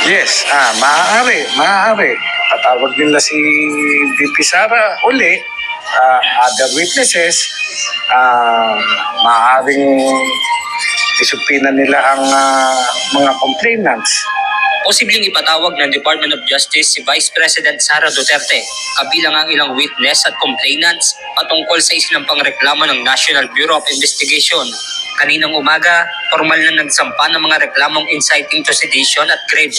Yes, maaari. Patawag nila si VP Sara uli, other witnesses, maaaring isupina nila ang mga complainants. Posibleng ipatawag ng Department of Justice si Vice President Sara Duterte, kabilang ang ilang witness at complainants patungkol sa isinampang reklamo ng National Bureau of Investigation. Kaninang umaga, formal na nagsampa ng mga reklamong inciting to sedition at grave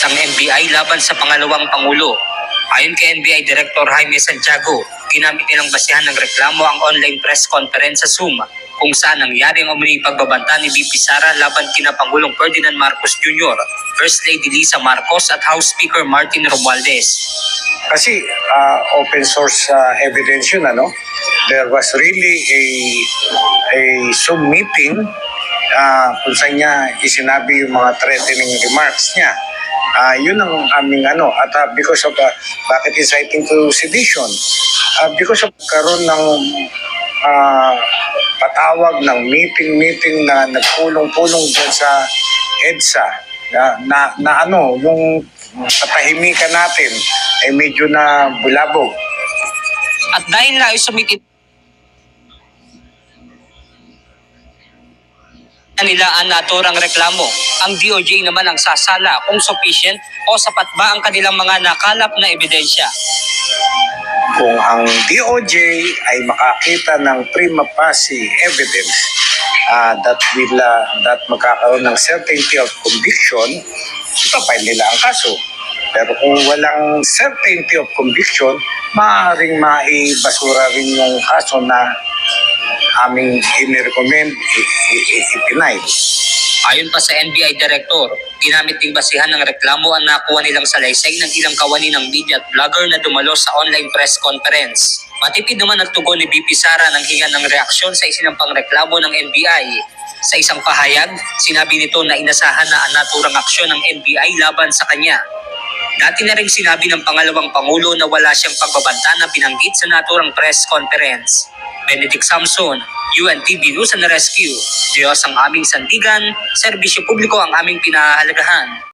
ng NBI laban sa pangalawang Pangulo. Ayon kay NBI Director Jaime Santiago, ginamit nilang basihan ng reklamo ang online press conference sa Zoom kung saan nangyari ang umano'y pagbabanta ni VP Sara laban kina Pangulong Ferdinand Marcos Jr., First Lady Lisa Marcos at House Speaker Martin Romualdez. Kasi open source evidence yun, ano? There was really a Zoom meeting kung saan niya isinabi yung mga threatening remarks niya. Yun ang aming at because of bakit inciting to sedition, because of karon ng patawag ng meeting na nagpulong-pulong dyan sa EDSA yung katahimikan natin ay medyo na bulabog. At dahil na isumiti nila ang naturang reklamo, ang DOJ naman ang sasala kung sufficient o sapat ba ang kanilang mga nakalap na ebidensya. Kung ang DOJ ay makakita ng prima facie evidence that magkakaroon ng certainty of conviction, ipapile nila ang kaso. Pero kung walang certainty of conviction, maaaring maibasura rin yung kaso na aming inirecommend ipinay. Ayon pa sa NBI Director, ginamit ding basihan ng reklamo ang nakuha nilang salaysay ng ilang kawani ng media at vlogger na dumalo sa online press conference. Matipid naman ang tugon ni VP Sara nang hingan ng reaksyon sa isinampang reklamo ng NBI. Sa isang pahayag, sinabi nito na inasahan na ang naturang aksyon ng NBI laban sa kanya. Dati na rin sinabi ng pangalawang Pangulo na wala siyang pagbabanta na binanggit sa naturang press conference. Benedict Samson, UNTV News and Rescue. Diyos ang aming sandigan, serbisyo publiko ang aming pinahahalagahan.